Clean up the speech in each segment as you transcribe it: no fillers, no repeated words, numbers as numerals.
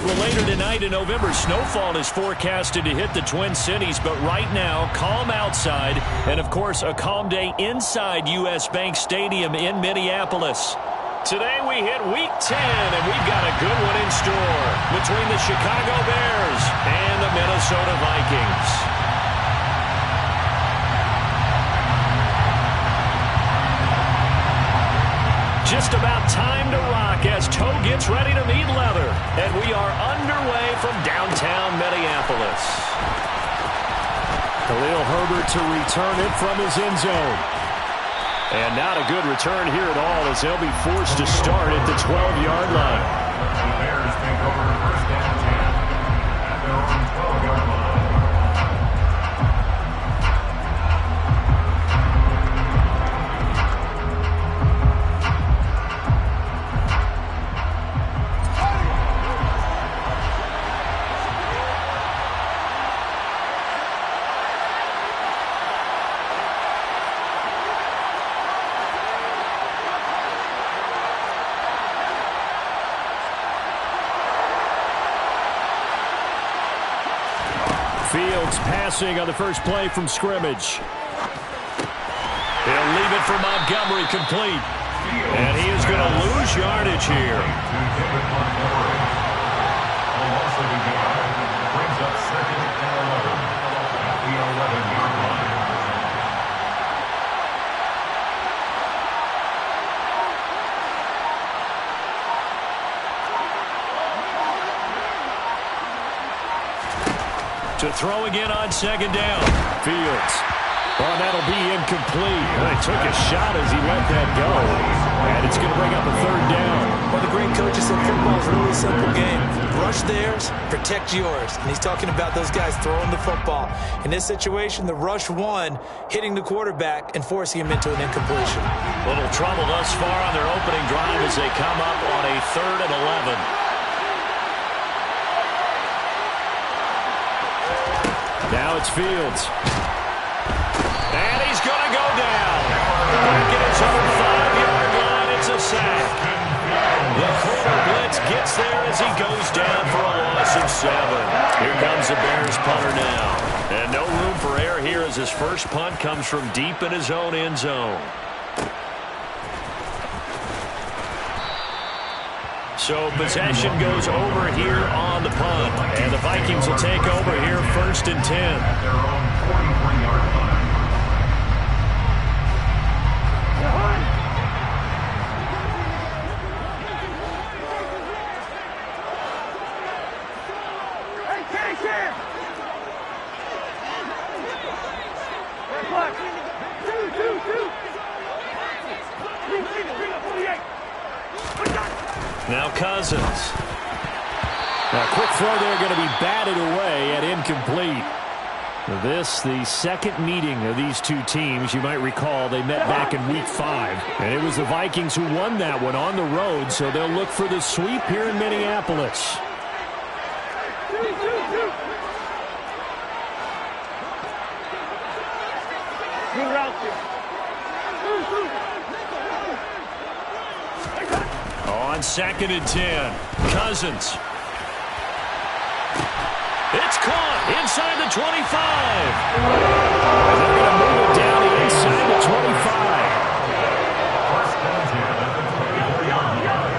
Well, later tonight in November, snowfall is forecasted to hit the Twin Cities, but right now, calm outside, and of course, a calm day inside U.S. Bank Stadium in Minneapolis. Today we hit Week 10, and we've got a good one in store between the Chicago Bears and the Minnesota Vikings. Just about time to rock as toe gets ready to meet leather. And we are underway from downtown Minneapolis. Khalil Herbert to return it from his end zone. And not a good return here at all as they'll be forced to start at the 12-yard line. The Bears take over first down 10 at their own 12-yard line. Fields passing on the first play from scrimmage. He'll leave it for Montgomery complete. And he is going to lose yardage here. Brings up second and 11 at the 11-yard line. To throw again on second down. Fields. Oh, that'll be incomplete. He took a shot as he let that go. And it's going to bring up a third down. Well, the great coaches said football is a really simple game. Rush theirs, protect yours. And he's talking about those guys throwing the football. In this situation, the rush one, hitting the quarterback and forcing him into an incompletion. Little trouble thus far on their opening drive as they come up on a 3rd and 11. Now it's Fields. And he's going to go down. Back at his own 5-yard line, it's a sack. The quarter blitz gets there as he goes down for a loss of 7. Here comes the Bears punter now. And no room for error here as his first punt comes from deep in his own end zone. So possession goes over here on the punt. And the Vikings will take over here 1st and 10. At their own 43-yard line. Now Cousins. Now a quick throw there going to be batted away at incomplete. This, the second meeting of these two teams. You might recall they met back in Week 5. And it was the Vikings who won that one on the road, so they'll look for the sweep here in Minneapolis. On 2nd and 10, Cousins. It's caught inside the 25. And they're going to move it down inside the 25. First and 10 at the 24-yard line.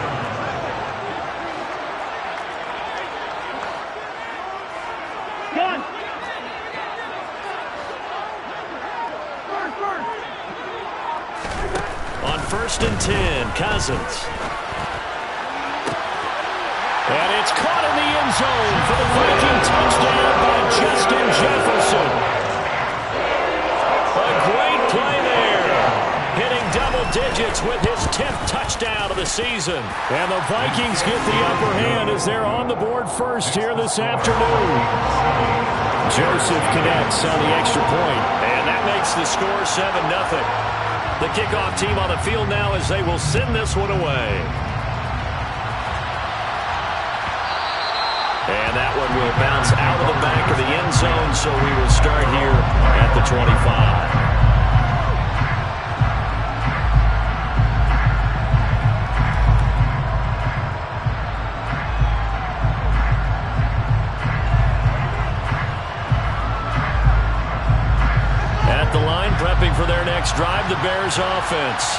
On 1st and 10, Cousins. And it's caught in the end zone for the Viking touchdown by Justin Jefferson. A great play there. Hitting double digits with his 10th touchdown of the season. And the Vikings get the upper hand as they're on the board first here this afternoon. Joseph connects on the extra point. And that makes the score 7-0. The kickoff team on the field now as they will send this one away. And that one will bounce out of the back of the end zone, so we will start here at the 25. next drive, the Bears offense.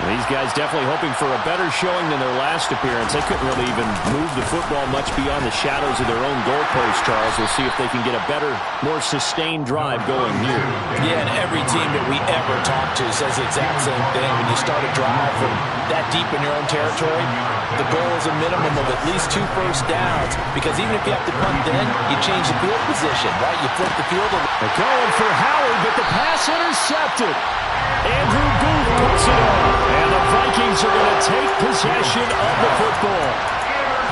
These guys definitely hoping for a better showing than their last appearance. They couldn't really even move the football much beyond the shadows of their own goalpost, Charles. We'll see if they can get a better, more sustained drive going here. Yeah, and every team that we ever talk to says the exact same thing. When you start a drive from that deep in your own territory, the goal is a minimum of at least 2 first downs, because even if you have to punt then, you change the field position, right? You flip the field. They're going for Howard, but the pass intercepted. Andrew Booth puts it on, and the Vikings are going to take possession of the football.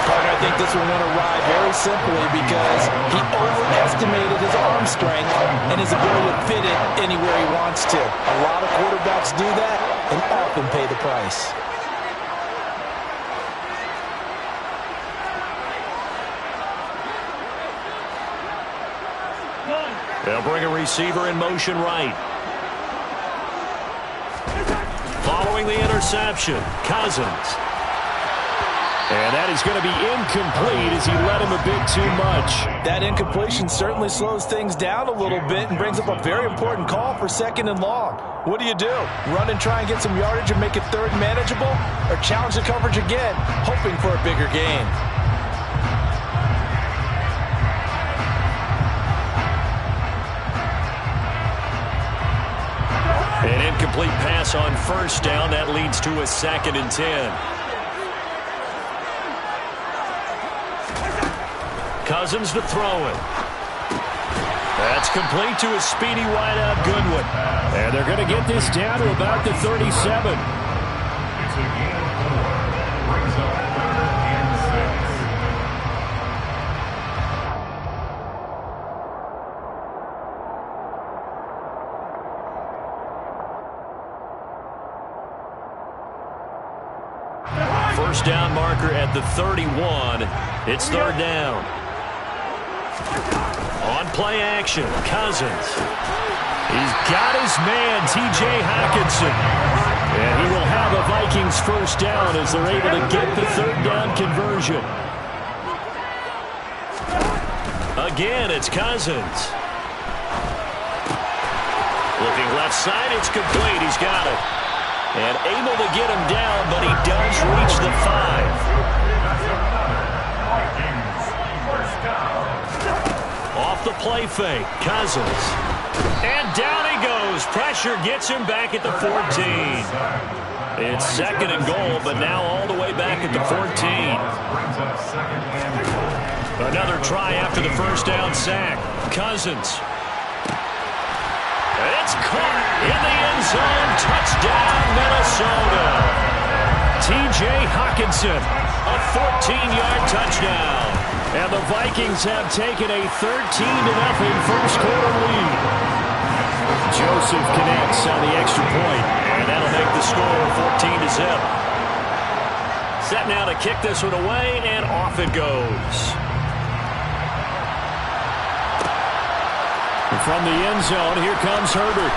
Partner, I think this one went awry very simply because he overestimated his arm strength and his ability to fit it anywhere he wants to. A lot of quarterbacks do that and often pay the price. They'll bring a receiver in motion right. Following the interception, Cousins. And that is going to be incomplete as he led him a bit too much. That incompletion certainly slows things down a little bit and brings up a very important call for 2nd and long. What do? Run and try and get some yardage and make it 3rd manageable? Or challenge the coverage again, hoping for a bigger gain? An incomplete pass on 1st down. That leads to a 2nd and 10. Cousins to throw it. That's complete to a speedy wideout Goodwin. And they're going to get this down to about the 37. It's a gain of 4. Brings up 3rd and 6. First down marker at the 31. It's 3rd down. On play action, Cousins. He's got his man, T.J. Hockenson. And he will have a Vikings first down as they're able to get the 3rd down conversion. Again, it's Cousins. Looking left side, it's complete. He's got it. And able to get him down, but he does reach the 5. Off the play fake, Cousins. And down he goes. Pressure gets him back at the 14. It's 2nd and goal, but now all the way back at the 14. Another try after the first down sack. Cousins. It's caught in the end zone. Touchdown, Minnesota. T.J. Hockenson, a 14-yard touchdown. And the Vikings have taken a 13-0 first quarter lead. Joseph connects on the extra point, and that'll make the score 14-0. Set now to kick this one away, and off it goes. And from the end zone, here comes Herbert.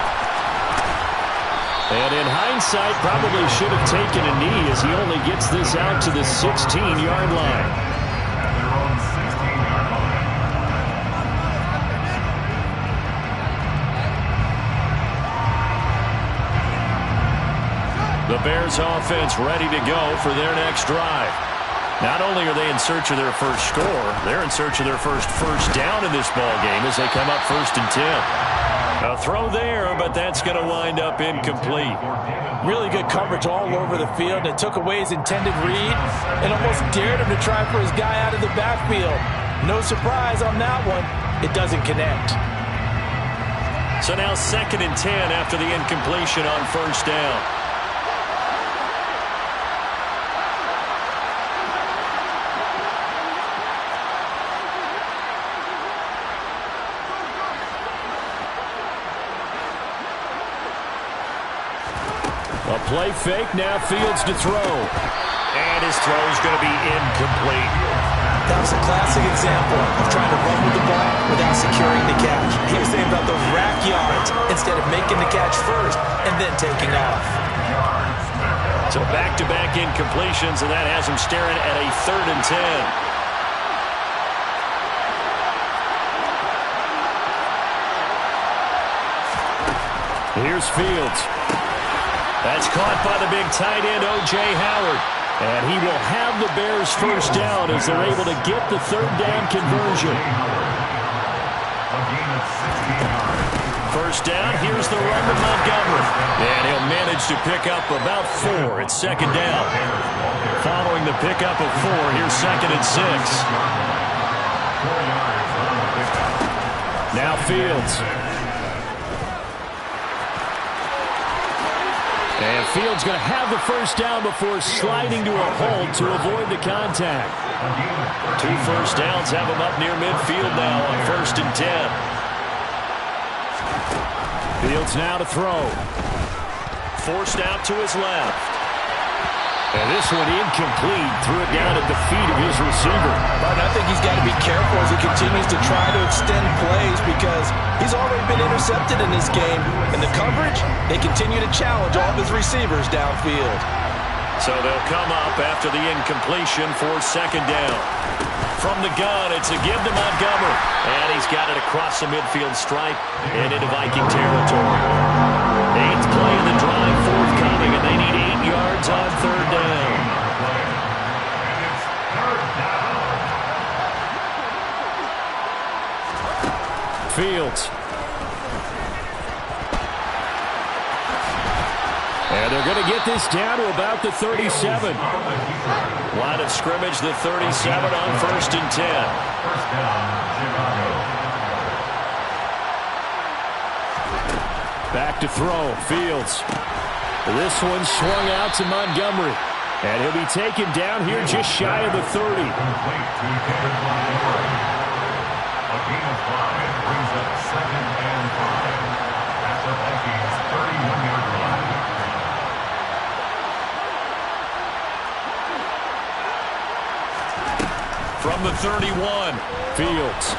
And in hindsight, probably should have taken a knee as he only gets this out to the 16-yard line. The Bears offense ready to go for their next drive. Not only are they in search of their first score, they're in search of their first down in this ball game as they come up 1st and 10. A throw there, but that's going to wind up incomplete. Really good coverage all over the field. It took away his intended read and almost dared him to try for his guy out of the backfield. No surprise on that one. It doesn't connect. So now 2nd and 10 after the incompletion on 1st down. A play fake, now Fields to throw. And his throw is going to be incomplete. That was a classic example of trying to run with the ball without securing the catch. He was thinking about those rack yards instead of making the catch first and then taking off. So back-to-back incompletions, and that has him staring at a 3rd and 10. Here's Fields. That's caught by the big tight end, O.J. Howard. And he will have the Bears first down as they're able to get the third down conversion. First down, here's the run to Montgomery. And he'll manage to pick up about 4 at second down. Following the pickup of 4, here's 2nd and 6. Now Fields. And Fields going to have the first down before sliding to a hold to avoid the contact. 2 first downs have him up near midfield now on 1st and 10. Fields now to throw. Forced out to his left. And this one incomplete. Threw it down at the feet of his receiver. But I think he's got to be careful as he continues to try to extend plays because he's already been intercepted in this game. And the coverage, they continue to challenge all of his receivers downfield. So they'll come up after the incompletion for 2nd down. From the gun, it's a give to Montgomery. And he's got it across the midfield stripe and into Viking territory. 8th play of the drive forthcoming, and they need 8 yards on 3rd down. Fields. And they're going to get this down to about the 37. Line of scrimmage, the 37 on 1st and 10. Back to throw, Fields. This one swung out to Montgomery. And he'll be taken down here just shy of the 30. A gain of 5 brings up 2nd and 5 at the Vikings 31-yard line. From the 31, Fields.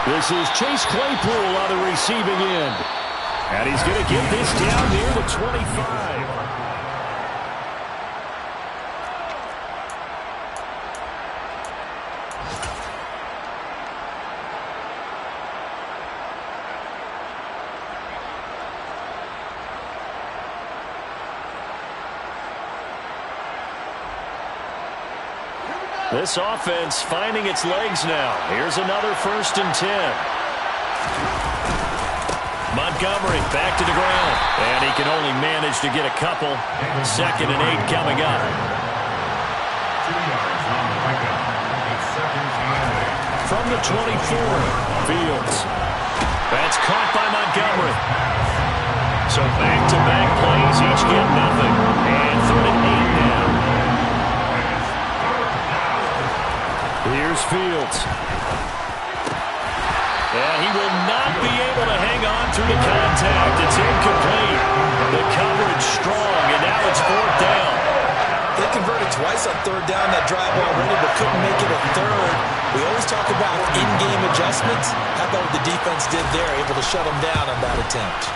This is Chase Claypool on the receiving end. And he's going to get this down near the 25. This offense finding its legs now. Here's another 1st and 10. Montgomery back to the ground. And he can only manage to get a couple. 2nd and 8 coming up. 2 yards on the pickup. It's 2nd and 8. From the 24, Fields. That's caught by Montgomery. So back-to-back plays, each get nothing. And 3rd and 8 now. Here's Fields. And he will not be able to hang on through the contact. It's incomplete. The coverage strong, and now it's 4th down. They converted twice on 3rd down that drive already, but couldn't make it a 3rd. We always talk about in-game adjustments. How about what the defense did there, able to shut them down on that attempt.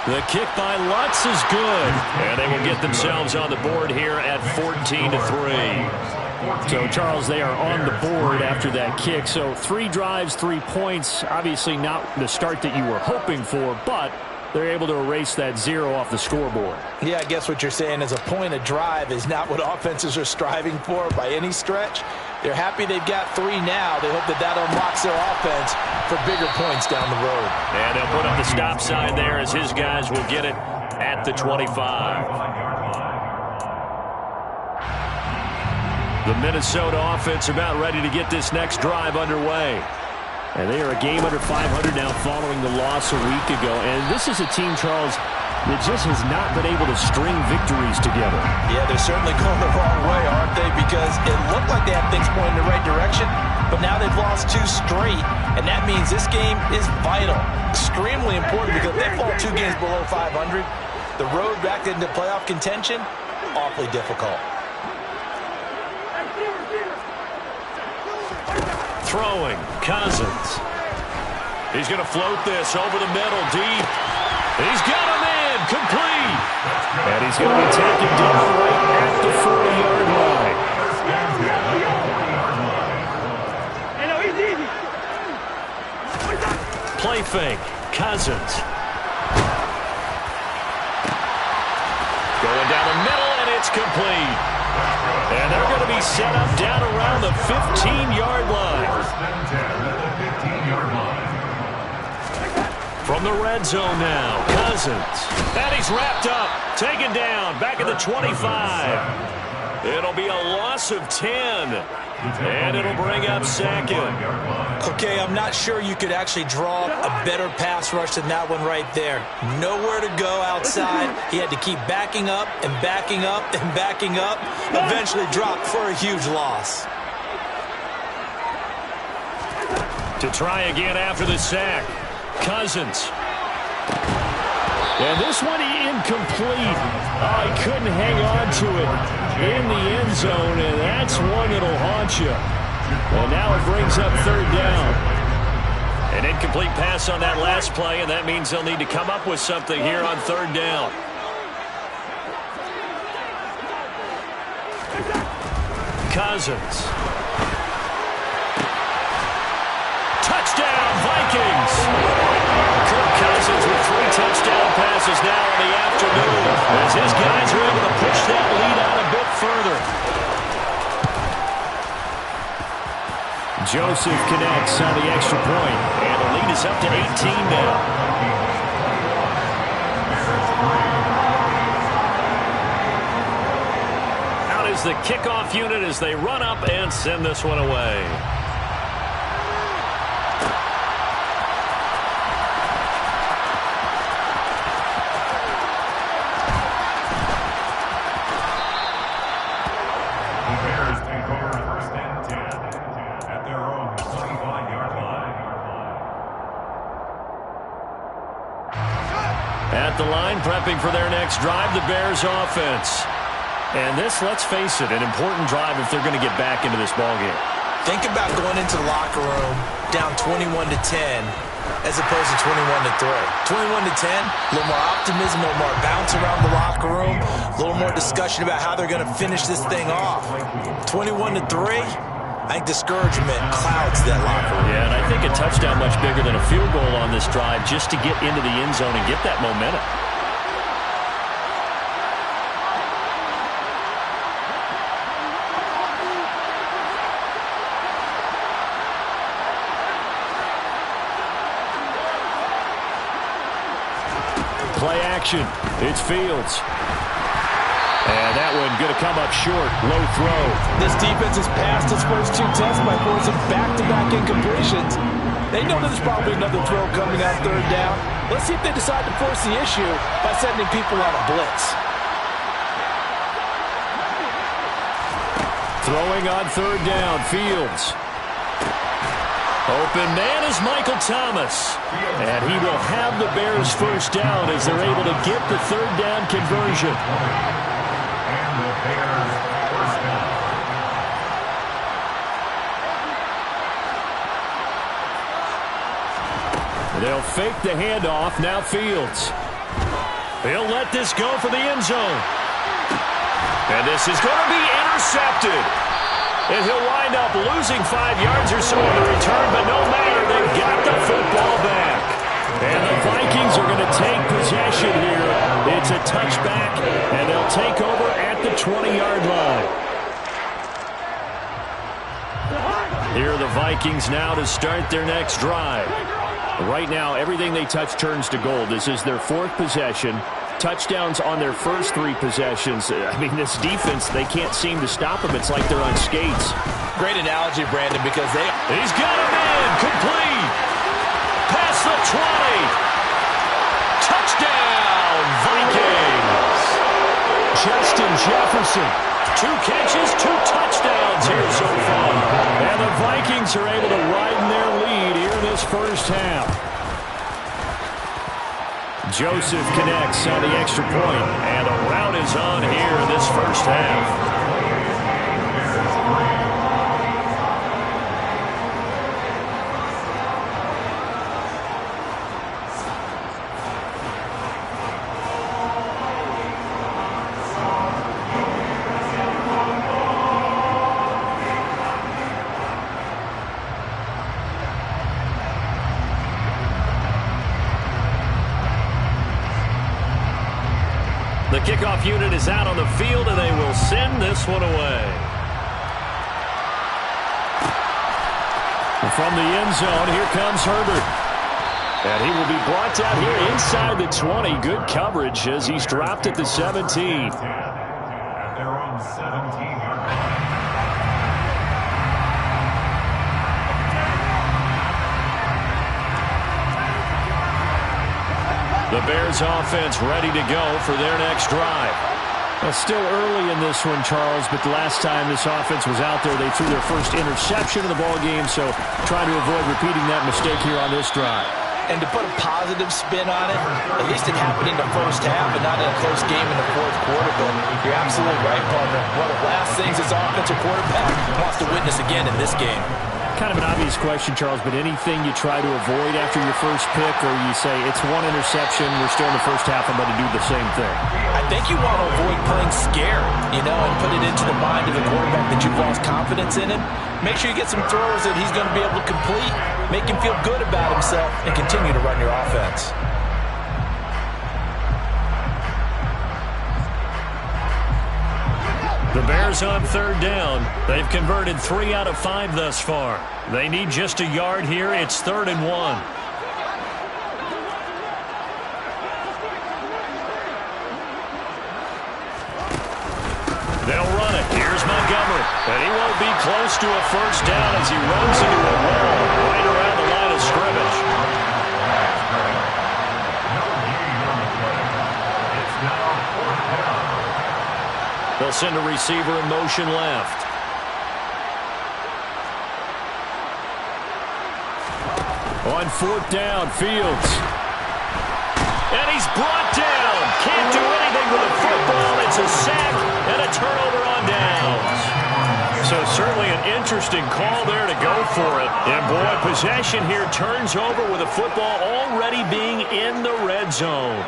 The kick by Lutz is good. And they will get themselves on the board here at 14-3. So, Charles, they are on the board after that kick. So 3 drives, 3 points. Obviously not the start that you were hoping for, but they're able to erase that 0 off the scoreboard. Yeah, I guess what you're saying is a point a drive is not what offenses are striving for by any stretch. They're happy they've got 3 now. They hope that that unlocks their offense for bigger points down the road. And they'll put up the stop sign there as his guys will get it at the 25. The Minnesota offense about ready to get this next drive underway. And they are a game under 500 now following the loss a week ago. And this is a team, Charles, that just has not been able to string victories together. Yeah, they're certainly going the wrong way, aren't they? Because it looked like they had things pointing in the right direction, but now they've lost 2 straight, and that means this game is vital, extremely important, because if they fall 2 games below 500, the road back into playoff contention, awfully difficult. Throwing, Cousins. He's going to float this over the middle, deep. He's got him in, complete. And he's going to be taken down right at the 40-yard line. Play fake, Cousins. complete. And they're going to be set up down around the 15-yard line. First and 10 at the 15-yard line. From the red zone now, Cousins. And he's wrapped up, taken down, back at the 25. It'll be a loss of 10. And it'll bring up second. Okay, I'm not sure you could actually draw a better pass rush than that one right there. Nowhere to go outside. He had to keep backing up and backing up and backing up. Eventually dropped for a huge loss. To try again after the sack, Cousins. And this one incomplete. Oh, he couldn't hang on to it in the end zone, and that's one that'll haunt you. And now it brings up third down. An incomplete pass on that last play, and that means they'll need to come up with something here on third down. Cousins. Touchdown, Vikings! Kirk Cousins with 3 touchdown passes now in the afternoon as his guys are able to push that lead out a bit further. Joseph connects on the extra point, and the lead is up to 18 now. Out is the kickoff unit as they run up and send this one away. At the line, prepping for their next drive, the Bears offense. And this, let's face it, an important drive if they're going to get back into this ballgame. Think about going into the locker room down 21-10 as opposed to 21-3. 21-10, a little more optimism, a little more bounce around the locker room, a little more discussion about how they're going to finish this thing off. 21-3, I think discouragement clouds that locker room. Yeah, and I think a touchdown much bigger than a field goal on this drive just to get into the end zone and get that momentum. Play action. It's Fields. And that one going to come up short. Low throw. This defense has passed its first 2 tests by forcing back-to-back incompletions. They know there's probably another throw coming on third down. Let's see if they decide to force the issue by sending people on a blitz. Throwing on third down, Fields. Open man is Michael Thomas. And he will have the Bears first down as they're able to get the third down conversion. And the Bears first down. They'll fake the handoff. Now Fields. He'll let this go for the end zone. And this is going to be intercepted. And he'll wind up losing 5 yards or so on the return, but no matter, they've got the football back. And the Vikings are going to take possession here. It's a touchback, and they'll take over at the 20-yard line. Here are the Vikings now to start their next drive. Right now, everything they touch turns to gold. This is their 4th possession. Touchdowns on their first 3 possessions. I mean, this defense, they can't seem to stop them. It's like they're on skates. Great analogy, Brandon, because He's got him in. Complete. Past the 20. Touchdown, Vikings. Justin Jefferson. 2 catches, 2 touchdowns here so far. And the Vikings are able to widen their lead here in this first half. Joseph connects on the extra point, and a rout is on here in this first half. The kickoff unit is out on the field, and they will send this one away. From the end zone, here comes Herbert. And he will be brought down here inside the 20. Good coverage as he's dropped at the 17. At their own 17-yard line. The Bears offense ready to go for their next drive. It's still early in this one, Charles, but the last time this offense was out there, they threw their first interception of the ball game, so try to avoid repeating that mistake here on this drive. And to put a positive spin on it, at least it happened in the first half and not in a close game in the fourth quarter. But you're absolutely right, partner. One of the last things this offensive quarterback wants to witness again in this game. Kind of an obvious question, Charles, but anything you try to avoid after your first pick, or you say it's one interception, we're still in the first half, I'm going to do the same thing? I think you want to avoid playing scared, and put it into the mind of the quarterback that you've lost confidence in him. Make sure you get some throws that he's going to be able to complete, make him feel good about himself, and continue to run your offense. The Bears on third down. They've converted 3 out of 5 thus far. They need just a yard here. It's 3rd and 1. They'll run it. Here's Montgomery. And he won't be close to a first down as he runs into a wall right around the line of scrimmage. It's now 4th down. They'll send a receiver in motion left. On 4th down, Fields. And he's brought down. Can't do anything with the football. It's a sack and a turnover on downs. So certainly an interesting call there to go for it. And boy, possession here turns over with the football already being in the red zone.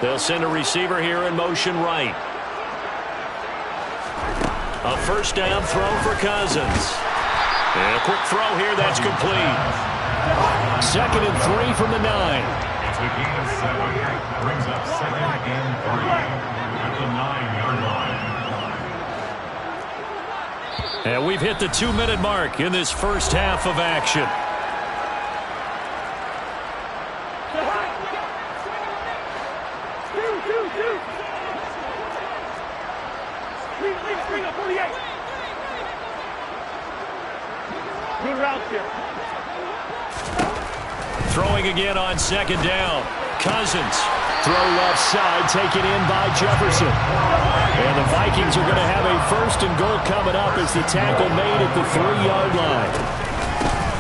They'll send a receiver here in motion right. A first down throw for Cousins. And a quick throw here, that's complete. 2nd and 3 from the 9. It's a gain of 7. Brings up 2nd and 3 at the 9-yard line. And we've hit the 2-minute mark in this first half of action. Throwing again on 2nd down. Cousins. Throw left side, taken in by Jefferson. And the Vikings are going to have a 1st and goal coming up as the tackle made at the 3-yard line.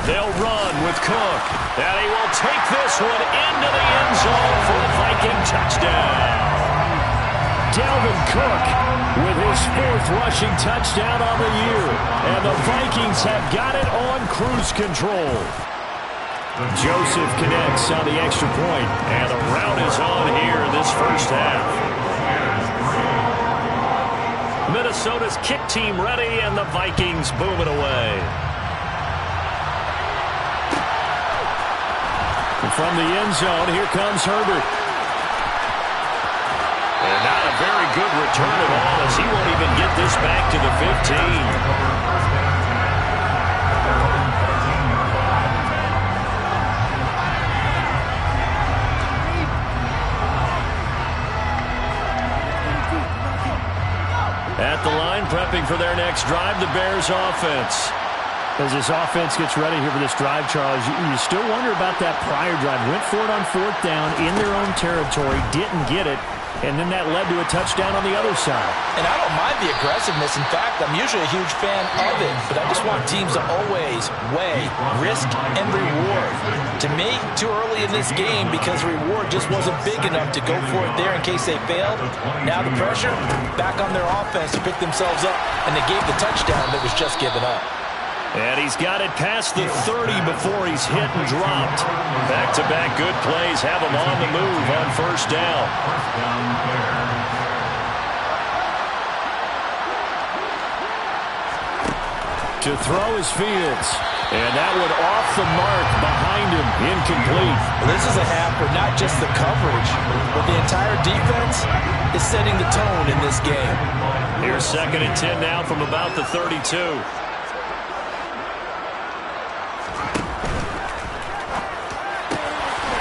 They'll run with Cook. And he will take this one into the end zone for a Viking touchdown. Dalvin Cook with his 4th rushing touchdown on the year. And the Vikings have got it on cruise control. Joseph connects on the extra point, and the rout is on here in this first half. Minnesota's kick team ready, and the Vikings boom it away. And from the end zone, here comes Herbert. And not a very good return at all, as he won't even get this back to the 15. At the line, prepping for their next drive, the Bears offense. As this offense gets ready here for this drive, Charles, you still wonder about that prior drive. Went for it on 4th down in their own territory, didn't get it, and then that led to a touchdown on the other side. And I don't mind the aggressiveness. In fact, I'm usually a huge fan of it, but I just want teams to always weigh risk and reward. To me, too early in this game because the reward just wasn't big enough to go for it there in case they failed. Now the pressure back on their offense to pick themselves up, and they gave the touchdown that was just given up. And he's got it past the 30 before he's hit and dropped. Back-to-back good plays have him on the move on 1st down. To throw is Fields. And that one off the mark behind him. Incomplete. Well, this is a half where not just the coverage, but the entire defense is setting the tone in this game. Here's 2nd and 10 now from about the 32.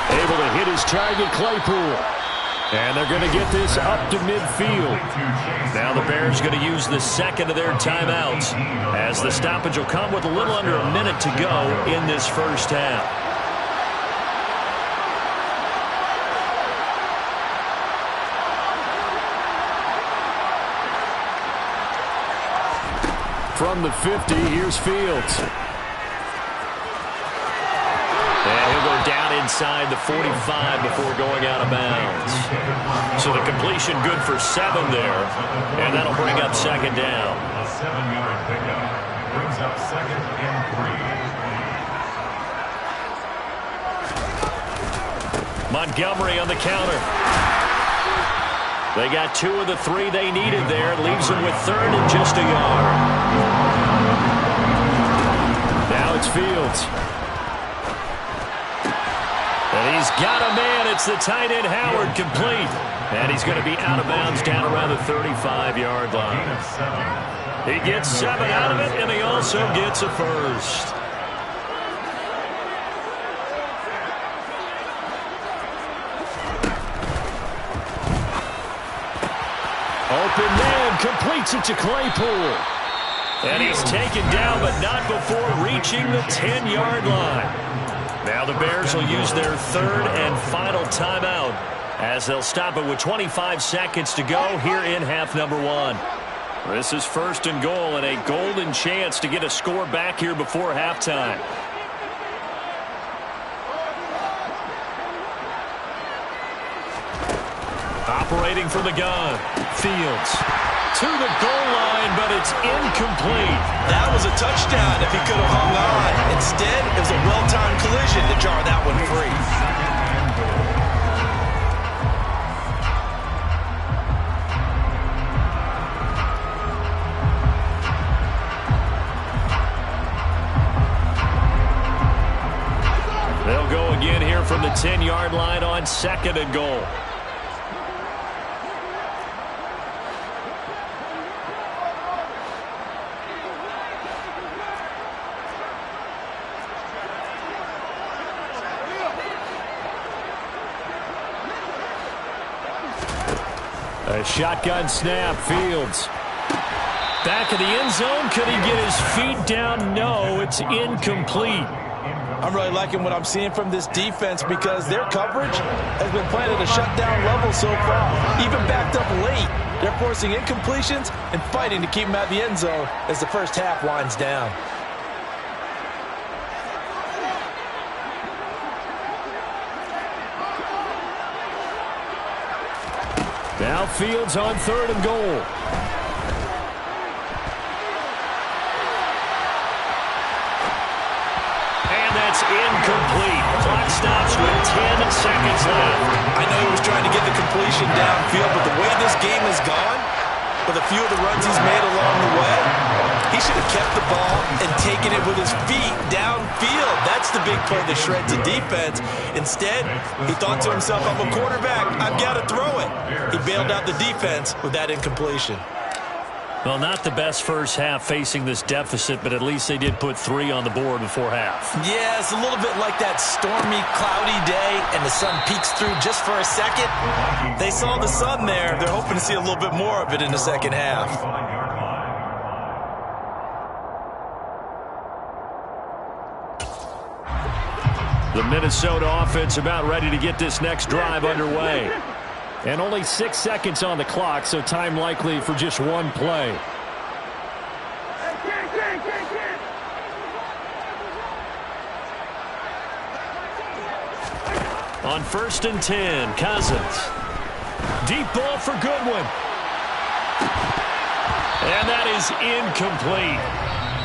Able to hit his target, Claypool. And they're going to get this up to midfield. Now the Bears going to use the 2nd of their timeouts, as the stoppage will come with a little under a minute to go in this first half. From the 50, here's Fields. And he'll go down inside the 45 before going out of bounds. So the completion good for 7 there. And that'll bring up 2nd down. A 7-yard pickup brings up 2nd and 3. Montgomery on the counter. They got 2 of the 3 they needed there. Leaves them with 3rd and just a yard. Now it's Fields. And he's got a man. It's the tight end, Howard, complete. And he's going to be out of bounds down around the 35-yard line. He gets 7 out of it, and he also gets a first. Open man, completes it to Claypool. And he's taken down, but not before reaching the 10-yard line. Now the Bears will use their 3rd and final timeout, as they'll stop it with 25 seconds to go here in half number 1. This is 1st and goal, and a golden chance to get a score back here before halftime. Operating from the gun, Fields to the goal line, but it's incomplete. That was a touchdown if he could have hung on. Instead, it was a well-timed collision to jar that one free. They'll go again here from the 10-yard line on 2nd and goal. A shotgun snap, Fields. Back in the end zone, could he get his feet down? No, it's incomplete. I'm really liking what I'm seeing from this defense because their coverage has been playing at a shutdown level so far. Even backed up late, they're forcing incompletions and fighting to keep them out of the end zone as the first half winds down. Now Fields on 3rd and goal. And that's incomplete. Clock stops with 10 seconds left. I know he was trying to get the completion downfield, but the way this game has gone, with a few of the runs he's made along the way, he should have kept the ball and taken it with his feet downfield. That's the big play that shreds the defense. Instead, he thought to himself, I'm a quarterback, I've got to throw it. He bailed out the defense with that incompletion. Well, not the best first half facing this deficit, but at least they did put 3 on the board before half. Yeah, it's a little bit like that stormy, cloudy day, and the sun peeks through just for a second. They saw the sun there. They're hoping to see a little bit more of it in the second half. The Minnesota offense about ready to get this next drive underway. And only 6 seconds on the clock, so time likely for just one play. On 1st and 10, Cousins. Deep ball for Goodwin. And that is incomplete.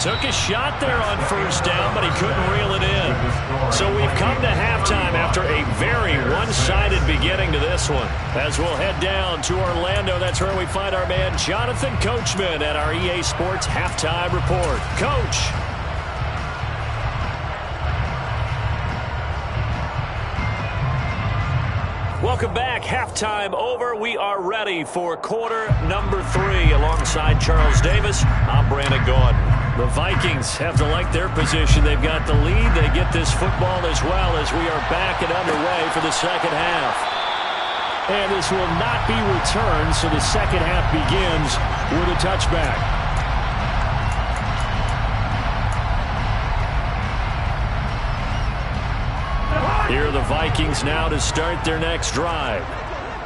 Took a shot there on first down, but he couldn't reel it in. So we've come to halftime after a very one-sided beginning to this one. As we'll head down to Orlando, that's where we find our man Jonathan Coachman at our EA Sports Halftime Report. Coach. Welcome back. Halftime over. We are ready for quarter number 3. Alongside Charles Davis, I'm Brandon Gaudin. The Vikings have to like their position. They've got the lead. They get this football as well as we are back and underway for the second half. And this will not be returned, so the second half begins with a touchback. Here are the Vikings now to start their next drive.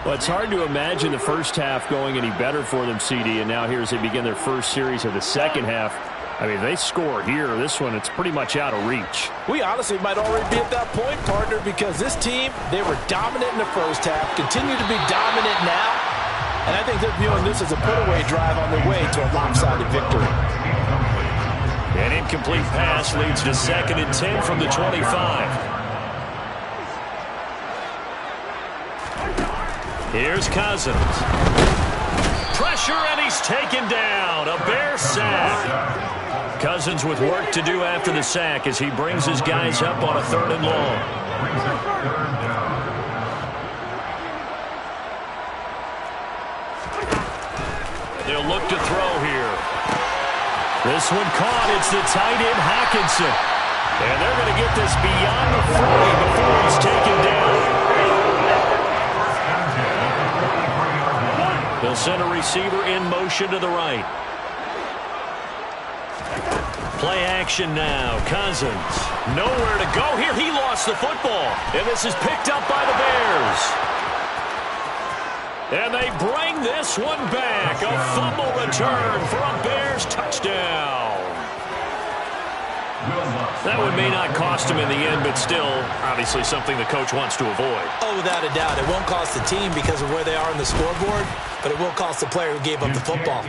Well, it's hard to imagine the first half going any better for them, CD, and now here as they begin their first series of the second half. I mean, they score here. This one, it's pretty much out of reach. We honestly might already be at that point, partner, because this team, they were dominant in the first half, continue to be dominant now, and I think they're viewing this as a put-away drive on their way to a lopsided victory. An incomplete pass leads to 2nd and 10 from the 25. Here's Cousins. Pressure, and he's taken down. A Bear sack. Cousins with work to do after the sack as he brings his guys up on a 3rd and long. They'll look to throw here. This one caught. It's the tight end, Hockenson. And they're going to get this beyond the 40 before he's taken down. They'll send a receiver in motion to the right. Play action now. Cousins. Nowhere to go here. He lost the football. And this is picked up by the Bears. And they bring this one back. A fumble return for a Bears touchdown. That one may not cost him in the end, but still, obviously something the coach wants to avoid. Oh, without a doubt. It won't cost the team because of where they are on the scoreboard, but it will cost the player who gave up the football.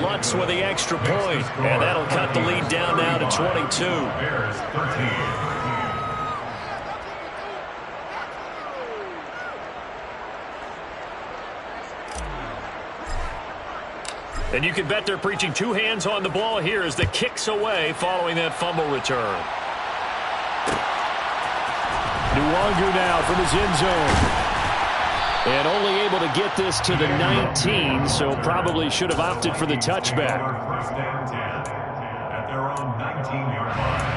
Lutz with the extra point, and that'll cut the lead down now to 22. And you can bet they're preaching 2 hands on the ball here as the kick's away following that fumble return. Nwangu now from his end zone. And only able to get this to the 19, so probably should have opted for the touchback. First and 10 at their own 19-yard line.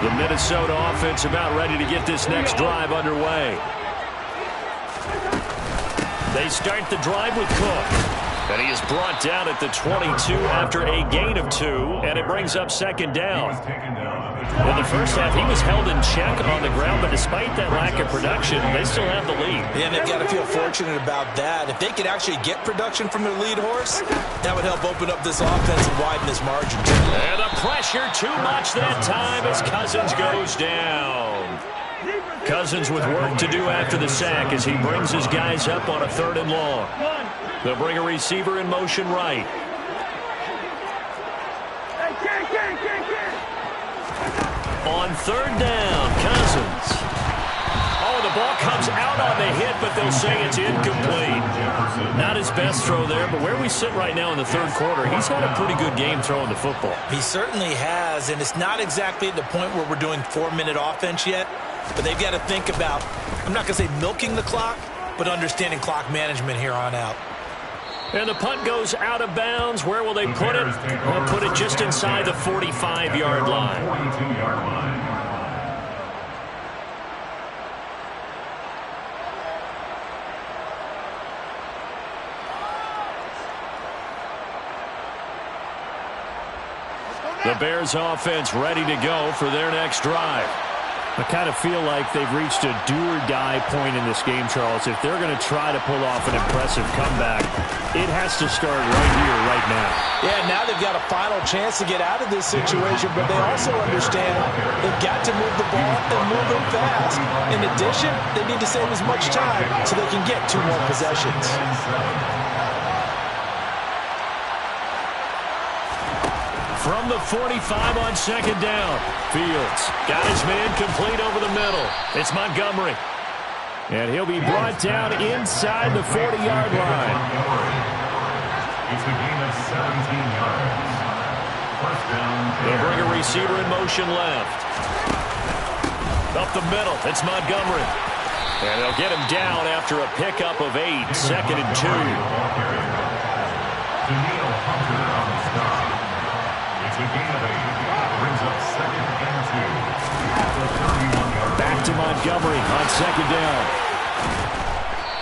The Minnesota offense about ready to get this next drive underway. They start the drive with Cook. And he is brought down at the 22 after a gain of 2, and it brings up 2nd down. In the first half, he was held in check on the ground, but despite that lack of production, they still have the lead. Yeah, and they've got to feel fortunate about that. If they could actually get production from their lead horse, that would help open up this offense and widen this margin. And the pressure too much that time as Cousins goes down. Cousins with work to do after the sack as he brings his guys up on a 3rd and long. They'll bring a receiver in motion right. On 3rd down, Cousins. Oh, the ball comes out on the hit, but they'll say it's incomplete. Not his best throw there, but where we sit right now in the 3rd quarter, he's had a pretty good game throwing the football. He certainly has, and it's not exactly at the point where we're doing 4-minute offense yet, but they've got to think about, I'm not going to say milking the clock, but understanding clock management here on out. And the punt goes out of bounds. Where will they put it? They'll put it just inside the 45-yard line. 42-yard line. The Bears offense ready to go for their next drive. I kind of feel like they've reached a do-or-die point in this game, Charles. If they're going to try to pull off an impressive comeback, it has to start right here, right now. Yeah, now they've got a final chance to get out of this situation, but they also understand they've got to move the ball and move it fast. In addition, they need to save as much time so they can get 2 more possessions. From the 45 on second down. Fields got his man complete over the middle. It's Montgomery. And he'll be brought down inside the 40-yard line. It's a gain of 17 yards. First down. They'll bring a receiver in motion left. Up the middle. It's Montgomery. And they'll get him down after a pickup of 8. Second and 2. Daniil Hunter on the stop. It's a gain of 8. Brings up second and 2. At the 31-yard. Back to Montgomery on second down.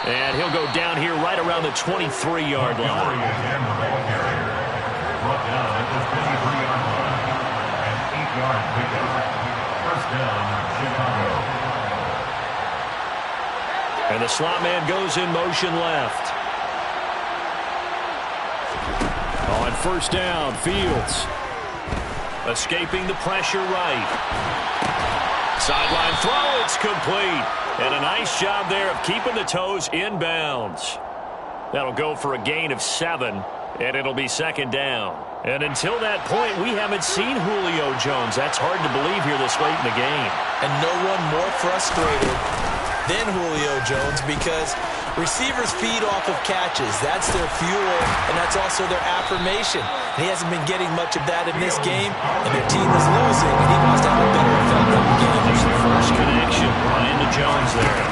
And he'll go down here right around the 23-yard line. Montgomery again, the ball carrier. Brought down at the 23-yard line. An 8-yard pickup. First down, Chicago. And the slot man goes in motion left. On first down, Fields. Escaping the pressure right. Sideline throw, it's complete. And a nice job there of keeping the toes in bounds. That'll go for a gain of 7, and it'll be second down. And until that point, we haven't seen Julio Jones. That's hard to believe here this late in the game. And no one more frustrated than Julio Jones because receivers feed off of catches. That's their fuel, and that's also their affirmation. And he hasn't been getting much of that in this game, and their team is losing, and he wants to have a better effect on the game. There's the first connection. Ryan to Jones there.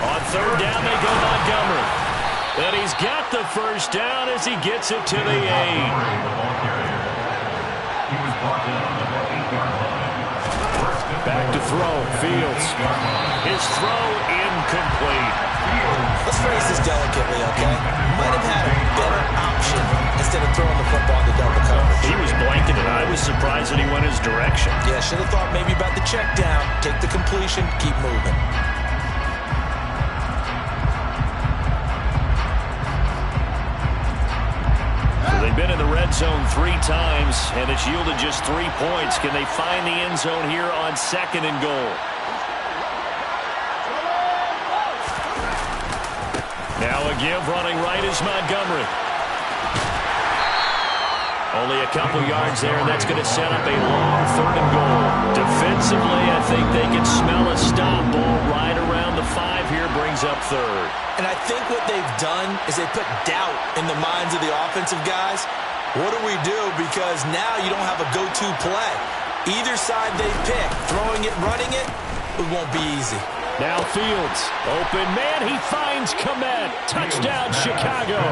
On third down, they go Montgomery. And he's got the first down as he gets it to the 8. He was brought down at the 8-yard line. Back to throw. Fields. His throw incomplete. Let's phrase this delicately, okay? Might have had a better option instead of throwing the football into double coverage. He was blanketed. I was surprised that he went his direction. Yeah, should have thought maybe about the check down, take the completion, keep moving. They've been in the red zone 3 times, and it's yielded just 3 points. Can they find the end zone here on second and goal? Now a give running right is Montgomery. Only a couple yards there, and that's going to set up a long third and goal. Defensively, I think they can smell a stop ball right around the 5 here, brings up third. And I think what they've done is they put doubt in the minds of the offensive guys. What do we do? Because now you don't have a go-to play. Either side they pick, throwing it, running it, it won't be easy. Now Fields, open man, he finds Komet. Touchdown, Chicago.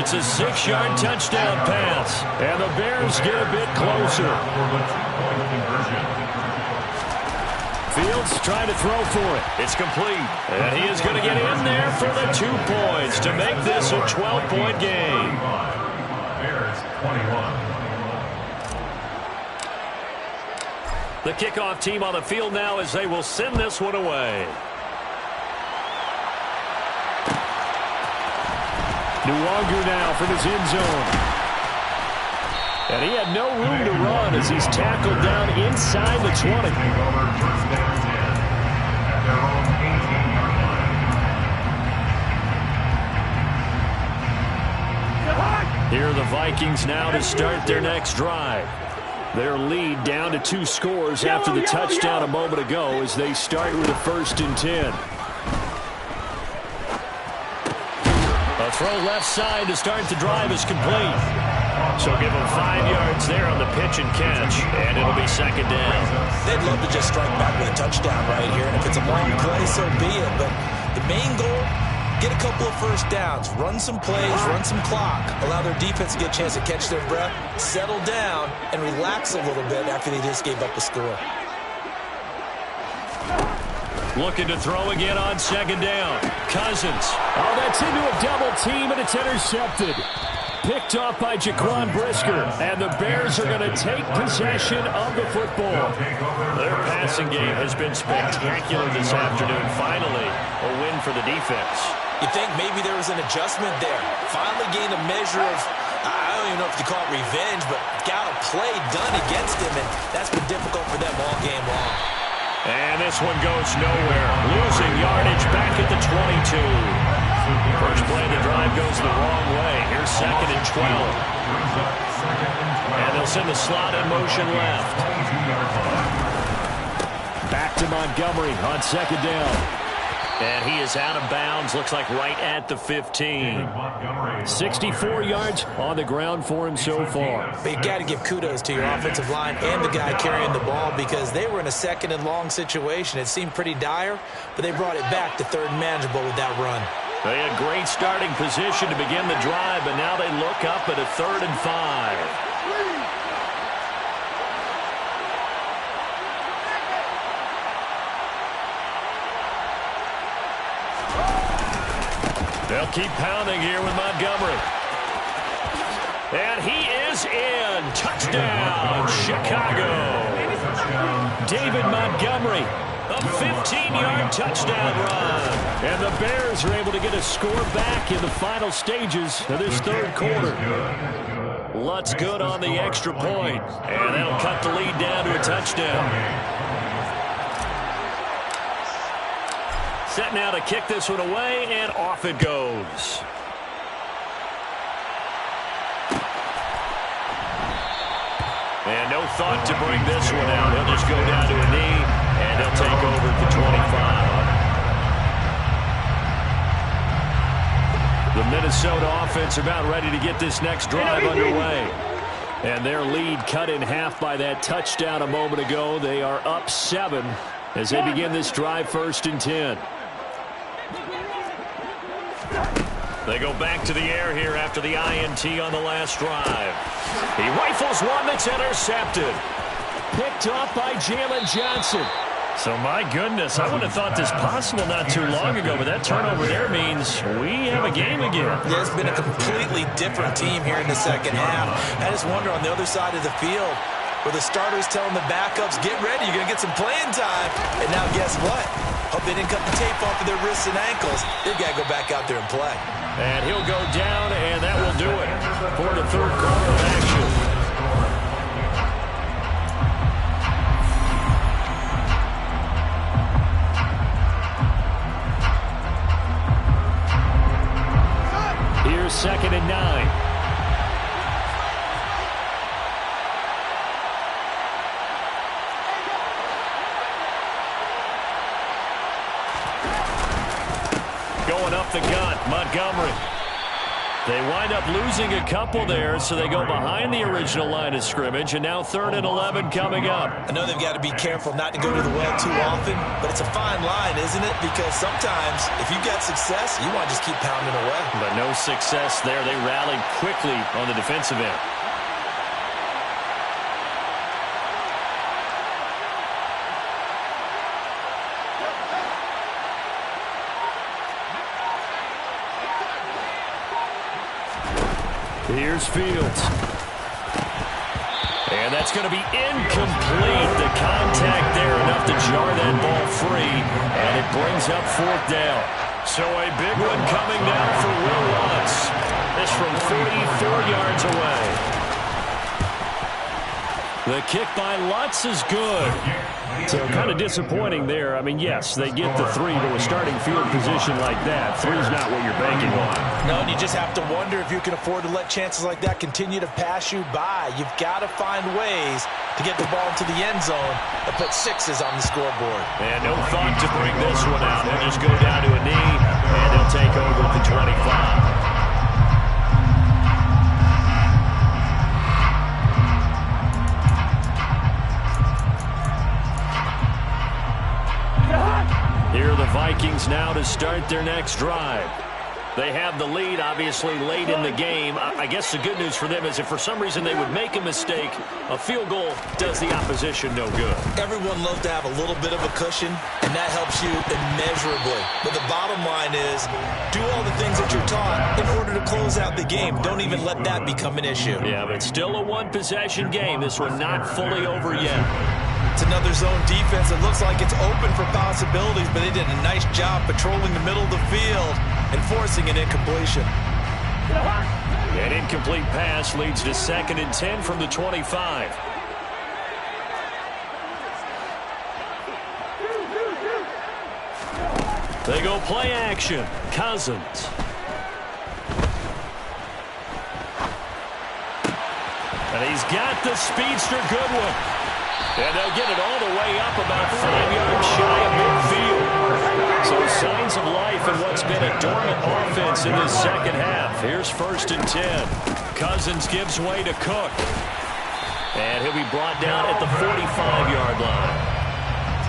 It's a 6-yard touchdown pass, and the Bears get a bit closer. Fields trying to throw for it. It's complete, and he is going to get in there for the 2 points to make this a 12-point game. Bears 21. The kickoff team on the field now as they will send this one away. Nuwanger now from his end zone. And he had no room to run as he's tackled down inside the 20. Here are the Vikings now to start their next drive. Their lead down to 2 scores after the touchdown a moment ago as they start with a 1st and 10. A throw left side to start the drive is complete. So give them 5 yards there on the pitch and catch, and it'll be second down. They'd love to just strike back with a touchdown right here, and if it's a long play, so be it. But the main goal, get a couple of first downs, run some plays, run some clock, allow their defense to get a chance to catch their breath, settle down, and relax a little bit after they just gave up a score. Looking to throw again on second down. Cousins. Oh, that's into a double team, and it's intercepted. Picked off by Jaquan Brisker, and the Bears are going to take possession of the football. Their passing game has been spectacular this afternoon. Finally, a win for the defense. You think maybe there was an adjustment there. Finally gained a measure of, I don't even know if you call it revenge, but got a play done against him, and that's been difficult for them all game long. And this one goes nowhere. Losing yardage back at the 22. First play of the drive goes the wrong way. Here's 2nd and 12. And they'll send the slot in motion left. Back to Montgomery on 2nd down. And he is out of bounds. Looks like right at the 15. 64 yards on the ground for him so far. But you got to give kudos to your offensive line and the guy carrying the ball because they were in a 2nd and long situation. It seemed pretty dire, but they brought it back to 3rd and manageable with that run. They had great starting position to begin the drive, but now they look up at a 3rd and 5. They'll keep pounding here with Montgomery. And he is in. Touchdown, Chicago. David Montgomery. A 15-yard touchdown run. And the Bears are able to get a score back in the final stages of this 3rd quarter. Lutz good on the extra point. And that'll cut the lead down to a touchdown. Set now to kick this one away, and off it goes. And no thought to bring this one out. He'll just go down to a knee, and he'll take over at the 25. The Minnesota offense about ready to get this next drive underway. And their lead cut in half by that touchdown a moment ago. They are up 7 as they begin this drive 1st and 10. They go back to the air here after the INT on the last drive. He rifles one that's intercepted. Picked off by Jalen Johnson. So, my goodness, I would have thought this possible not too long ago, but that turnover there means we have a game again. Yeah, it's been a completely different team here in the 2nd half. I just wonder on the other side of the field, where the starters telling the backups, get ready, you're going to get some playing time. And now guess what? Hope they didn't cut the tape off of their wrists and ankles. They've got to go back out there and play. And he'll go down, and that will do it for the 3rd quarter of action. Here's 2nd and 9. Going up the gut, Montgomery. They wind up losing a couple there, so they go behind the original line of scrimmage, and now 3rd and 11 coming up. I know they've got to be careful not to go to the well too often, but it's a fine line, isn't it? Because sometimes, if you've got success, you want to just keep pounding away. But no success there. They rallied quickly on the defensive end. Here's Fields. And that's going to be incomplete. The contact there enough to jar that ball free. And it brings up 4th down. So a big one coming down for Will Lutz. This from 44 yards away. The kick by Lutz is good. So kind of disappointing there. I mean, yes, they get the 3 to a starting field position like that. 3's not what you're banking on. No, and you just have to wonder if you can afford to let chances like that continue to pass you by. You've got to find ways to get the ball into the end zone and put 6s on the scoreboard. And no thought to bring this one out. They'll just go down to a knee, and they'll take over at the 25. Here are the Vikings now to start their next drive. They have the lead, obviously, late in the game. I guess the good news for them is if for some reason they would make a mistake, a field goal does the opposition no good. Everyone loves to have a little bit of a cushion. and that helps you immeasurably. But the bottom line is, do all the things that you're taught in order to close out the game. Don't even let that become an issue. Yeah, but still a one-possession game. This one not fully over yet. It's another zone defense. It looks like it's open for possibilities, but they did a nice job patrolling the middle of the field and forcing an incompletion. An incomplete pass leads to 2nd and 10 from the 25. They go play action. Cousins. And he's got the speedster Goodwin. And they'll get it all the way up about 5 yards shy of midfield. So signs of life in what's been a dormant offense in this second half. Here's 1st and 10. Cousins gives way to Cook. And he'll be brought down at the 45-yard line.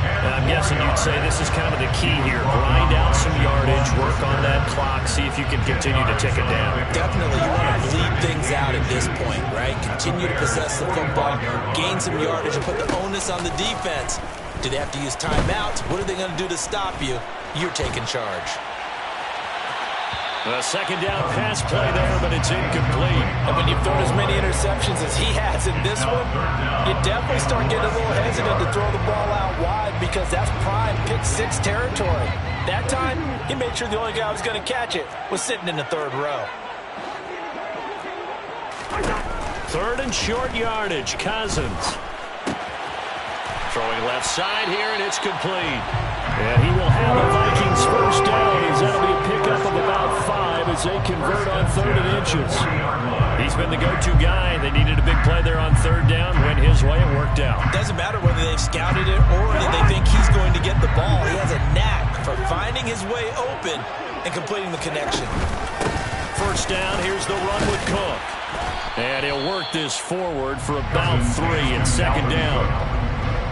And I'm guessing you'd say this is kind of the key here. Grind out some yardage, work on that clock, see if you can continue to tick it down. Definitely, you want to bleed things out at this point, right? Continue to possess the football, gain some yardage, and put the onus on the defense. Do they have to use timeouts? What are they going to do to stop you? You're taking charge. A 2nd down pass play there, but it's incomplete. And when you've thrown as many interceptions as he has in this one, you definitely start getting a little hesitant to throw the ball out wide because that's prime pick 6 territory. That time, he made sure the only guy who was going to catch it was sitting in the 3rd row. 3rd and short yardage. Cousins. Throwing left side here, and it's complete. And he will have the Vikings 1st down. That'll be a pickup of about 5 as they convert on 3rd and inches. He's been the go-to guy. They needed a big play there on 3rd down. Went his way. It worked out. Doesn't matter whether they've scouted it or that they think he's going to get the ball. He has a knack for finding his way open and completing the connection. 1st down. Here's the run with Cook. And he'll work this forward for about 3 and 2nd down.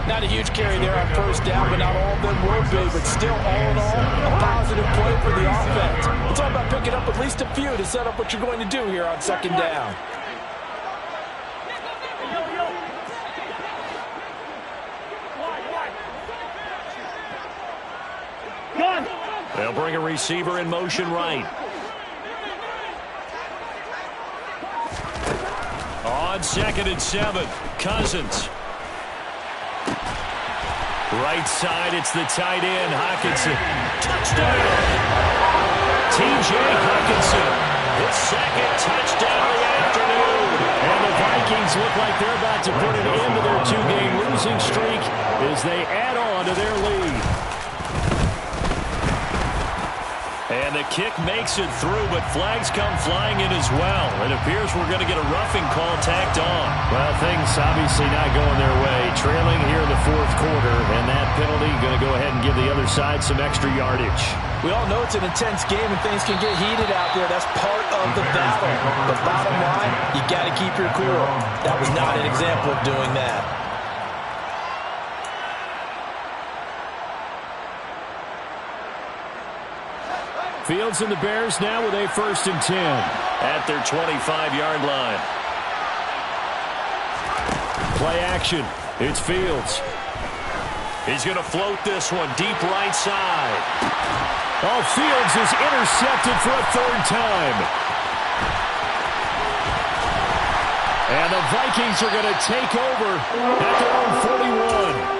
Not a huge carry there on 1st down, but not all of them will be. But still, all in all, a positive play for the offense. It's all about picking up at least a few to set up what you're going to do here on 2nd down. They'll bring a receiver in motion right. On 2nd and 7, Cousins. Right side, it's the tight end, Hockenson. Touchdown! T.J. Hockenson, his 2nd touchdown of the afternoon. And the Vikings look like they're about to put an end to their 2-game losing streak as they add on to their lead. And the kick makes it through, but flags come flying in as well. It appears we're going to get a roughing call tacked on. Well, things obviously not going their way. Trailing here in the 4th quarter, and that penalty going to go ahead and give the other side some extra yardage. We all know it's an intense game and things can get heated out there. That's part of the battle. The bottom line, you got to keep your cool. That was not an example of doing that. Fields and the Bears now with a 1st and 10 at their 25-yard line. Play action. It's Fields. He's going to float this one deep right side. Oh, Fields is intercepted for a 3rd time. And the Vikings are going to take over at their own 41.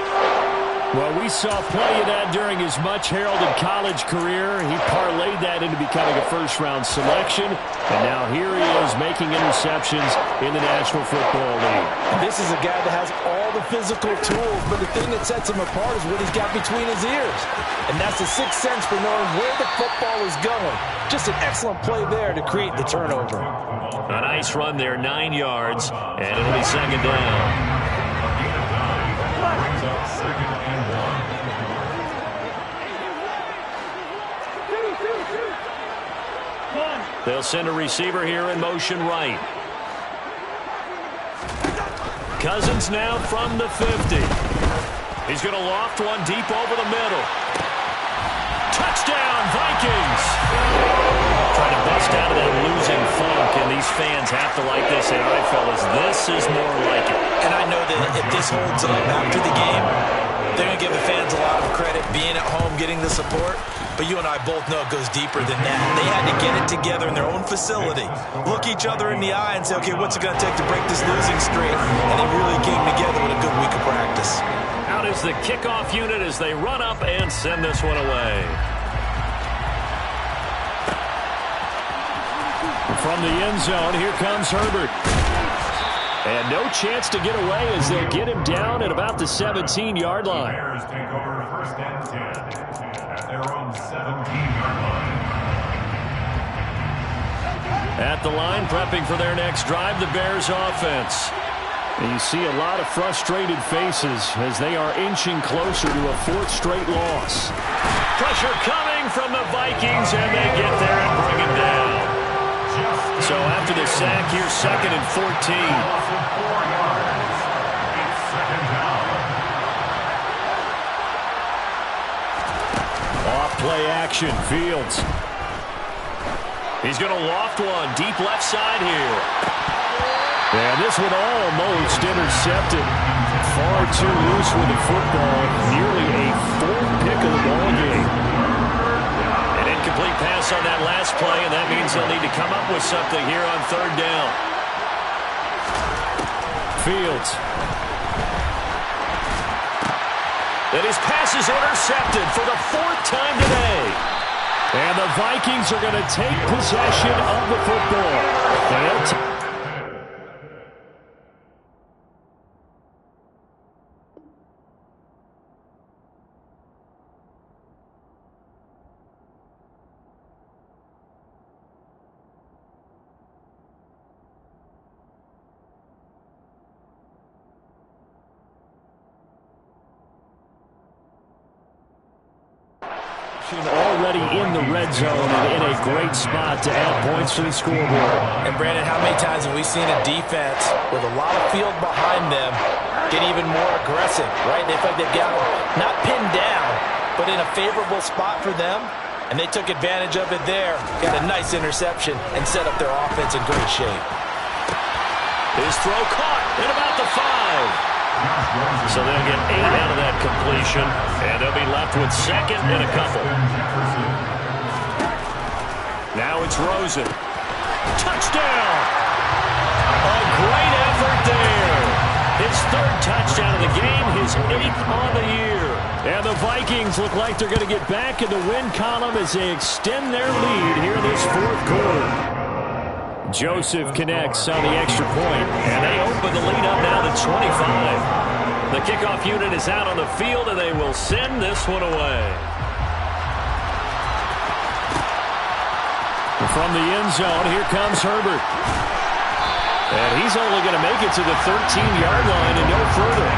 Well, we saw plenty of that during his much-heralded college career. He parlayed that into becoming a first-round selection, and now here he is making interceptions in the National Football League. This is a guy that has all the physical tools, but the thing that sets him apart is what he's got between his ears. And that's the 6th sense for knowing where the football is going. Just an excellent play there to create the turnover. A nice run there, 9 yards, and it'll be 2nd down. They'll send a receiver here in motion right. Cousins now from the 50. He's going to loft one deep over the middle. Touchdown, Vikings! Trying to bust out of that losing funk, and these fans have to like this. And all right, fellas, this is more like it. And I know that if this holds up after the game, They're going to give the fans a lot of credit being at home, getting the support. But you and I both know it goes deeper than that. They had to get it together in their own facility, look each other in the eye and say, okay, what's it going to take to break this losing streak? And they really came together with a good week of practice. Out is the kickoff unit as they run up and send this one away. From the end zone, here comes Herbert. And no chance to get away as they'll get him down at about the 17-yard line. The Bears take over first and 10 at their own 17-yard line. At the line, prepping for their next drive, the Bears offense. And you see a lot of frustrated faces as they are inching closer to a fourth straight loss. Pressure coming from the Vikings, and they get there and bring him down. So after the sack, here's 2nd and 14. Off play action, Fields. He's going to loft one deep left side here. And this one almost intercepted. Far too loose with the football. Nearly a fourth pick of the ball game. An incomplete pass on that last play, and that means they'll need to come up with something here on 3rd down. Fields. And his pass is intercepted for the 4th time today. And the Vikings are going to take possession of the football. Already in the red zone and in a great spot to add points to the scoreboard. And Brandon, how many times have we seen a defense with a lot of field behind them get even more aggressive, right? They feel like they've got them not pinned down, but in a favorable spot for them, and they took advantage of it there. Got a nice interception and set up their offense in great shape. His throw caught at about the 5. So they'll get 8 out of that completion, and they'll be left with 2nd and a couple. Now it's Rosen. Touchdown! A great effort there. His 3rd touchdown of the game, his 8th on the year. And the Vikings look like they're going to get back in the win column as they extend their lead here in this 4th quarter. Joseph connects on the extra point, and they open the lead up now to 25. The kickoff unit is out on the field, and they will send this one away. From the end zone, here comes Herbert. And he's only going to make it to the 13-yard line and no further.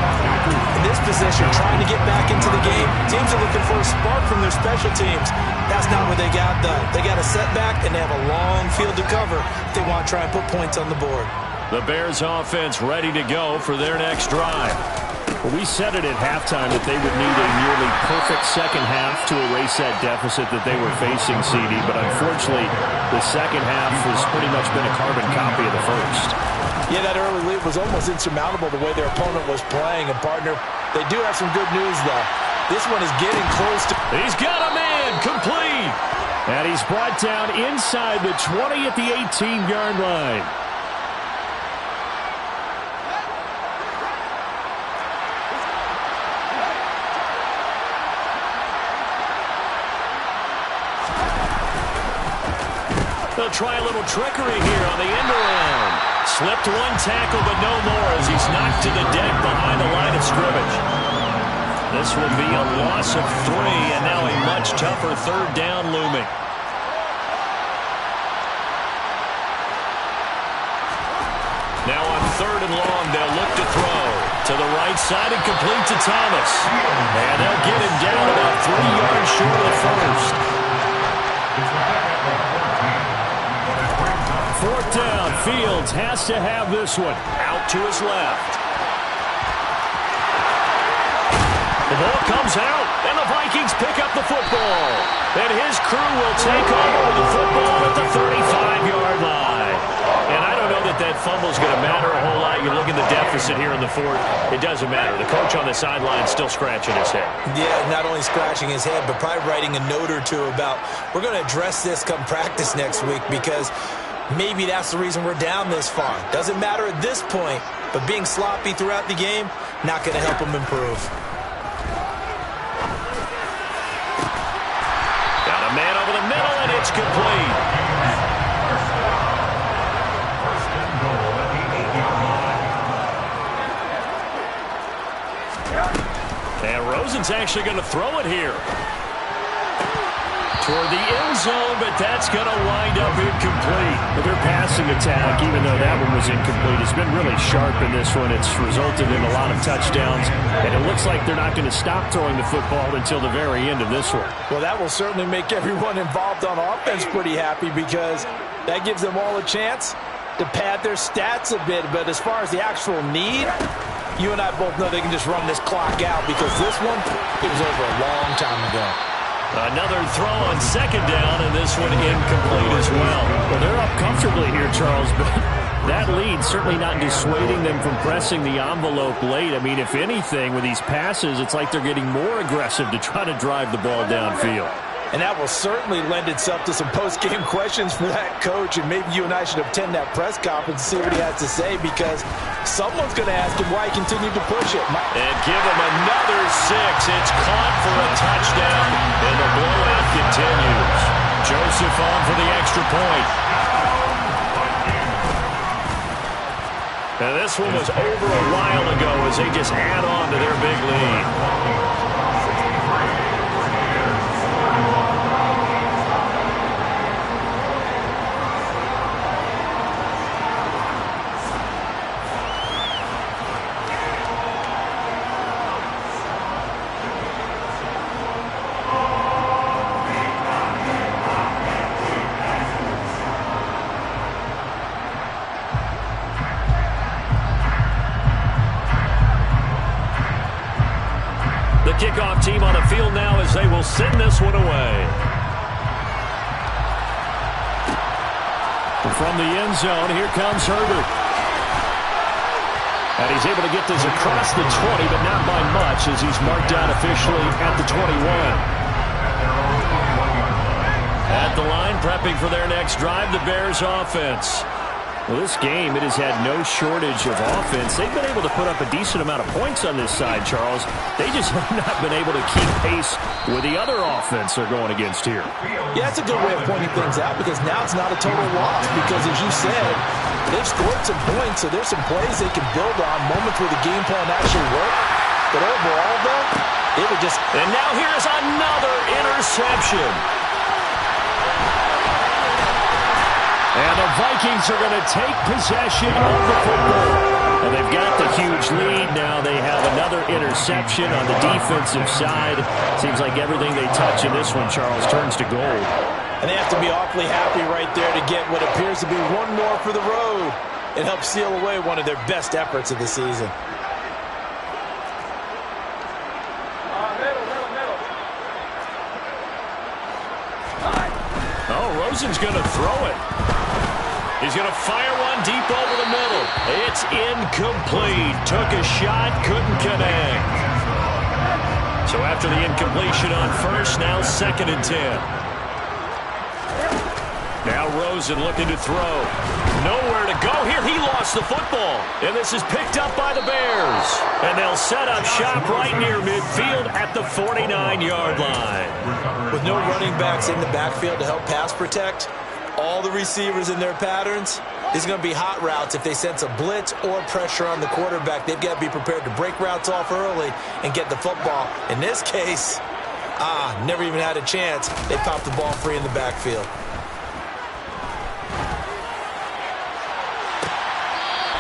In this position, trying to get back into the game, teams are looking for a spark from their special teams. That's not what they got done. They got a setback, and they have a long field to cover if they want to try and put points on the board. The Bears offense ready to go for their next drive. Well, we said it at halftime that they would need a nearly perfect second half to erase that deficit that they were facing, CD. But unfortunately, the second half has pretty much been a carbon copy of the first. Yeah, that early lead was almost insurmountable the way their opponent was playing. And, partner, they do have some good news, though. This one is getting close to... He's got a man, complete. And he's brought down inside the 20 at the 18-yard line. They'll try a little trickery here on the end around. Slipped one tackle, but no more as he's knocked to the deck behind the line of scrimmage. This will be a loss of 3, and now a much tougher 3rd down looming. Now on 3rd and long, they'll look to throw. To the right side and complete to Thomas. And they'll get him down about 3 yards short of the first. 4th down, Fields has to have this one. Out to his left. The ball comes out, and the Vikings pick up the football. And his crew will take over the football at the 35-yard line. And I don't know that that fumble's going to matter a whole lot. You look at the deficit here in the fourth. It doesn't matter. The coach on the sideline is still scratching his head. Yeah, not only scratching his head, but probably writing a note or two about, we're going to address this come practice next week, because maybe that's the reason we're down this far. Doesn't matter at this point, but being sloppy throughout the game, not going to help him improve. Got a man over the middle, and it's complete. And Rosen's actually going to throw it here toward the end zone, but that's going to wind up incomplete. Their passing attack, even though that one was incomplete, has been really sharp in this one. It's resulted in a lot of touchdowns, and it looks like they're not going to stop throwing the football until the very end of this one. Well, that will certainly make everyone involved on offense pretty happy, because that gives them all a chance to pad their stats a bit. But as far as the actual need, you and I both know they can just run this clock out, because this one, it was over a long time ago. Another throw on second down, and this one incomplete as well. Well, they're up comfortably here, Charles, but that lead certainly not dissuading them from pressing the envelope late. I mean, if anything, with these passes, it's like they're getting more aggressive to try to drive the ball downfield. And that will certainly lend itself to some post-game questions for that coach, and maybe you and I should attend that press conference and see what he has to say, because someone's going to ask him why he continued to push it. And give him another 6. It's caught for a touchdown, and the blowout continues. Joseph on for the extra point. And this one was over a while ago as they just add on to their big lead. Kickoff team on the field now as they will send this one away. From the end zone, here comes Herbert. And he's able to get this across the 20, but not by much, as he's marked out officially at the 21. At the line, prepping for their next drive, the Bears offense. Well, this game, it has had no shortage of offense. They've been able to put up a decent amount of points on this side, Charles. They just have not been able to keep pace with the other offense they're going against here. Yeah, that's a good way of pointing things out, because now it's not a total loss, because as you said, they've scored some points, so there's some plays they can build on, moments where the game plan actually worked. But overall, though, it would just... And now here's another interception. And the Vikings are going to take possession of the football. And they've got the huge lead. Now they have another interception on the defensive side. Seems like everything they touch in this one, Charles, turns to gold. And they have to be awfully happy right there to get what appears to be one more for the road. It helps seal away one of their best efforts of the season. Oh, Rosen's going to throw it. He's going to fire one deep over the middle. It's incomplete. Took a shot, couldn't connect. So after the incompletion on first, now 2nd and 10. Now Rosen looking to throw. Nowhere to go here. He lost the football. And this is picked up by the Bears. And they'll set up shop right near midfield at the 49-yard line. With no running backs in the backfield to help pass protect, all the receivers in their patterns, these are going to be hot routes. If they sense a blitz or pressure on the quarterback, they've got to be prepared to break routes off early and get the football. In this case, never even had a chance. They popped the ball free in the backfield.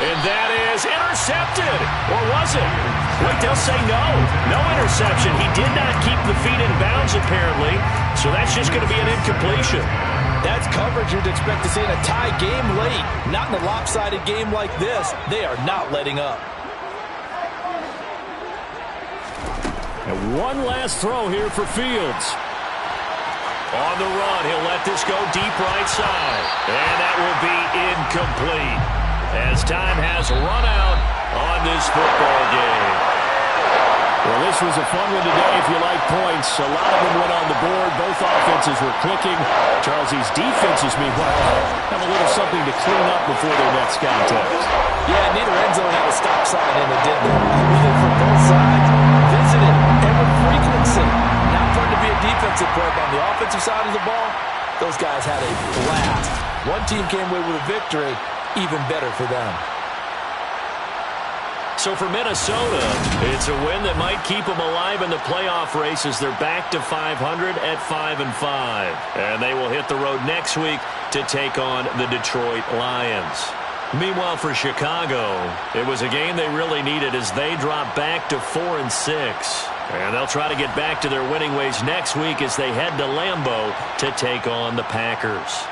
And that is intercepted. Or was it? Wait, they'll say no. No interception. He did not keep the feet in bounds, apparently. So that's just going to be an incompletion. That's coverage you'd expect to see in a tie game late. Not in a lopsided game like this. They are not letting up. And one last throw here for Fields. On the run, he'll let this go deep right side. And that will be incomplete. as time has run out on this football game. Well, this was a fun one today if you like points. A lot of them went on the board. Both offenses were clicking. Charles, these defenses, meanwhile, have a little something to clean up before their next contest. Yeah, neither end zone had a stop sign in it, did they? Really from both sides, visited, and with frequency. Not fun to be a defensive player, but on the offensive side of the ball, those guys had a blast. One team came away with a victory, even better for them. So for Minnesota, it's a win that might keep them alive in the playoff race as they're back to 500 at 5-5. And they will hit the road next week to take on the Detroit Lions. Meanwhile, for Chicago, it was a game they really needed as they drop back to 4-6. And they'll try to get back to their winning ways next week as they head to Lambeau to take on the Packers.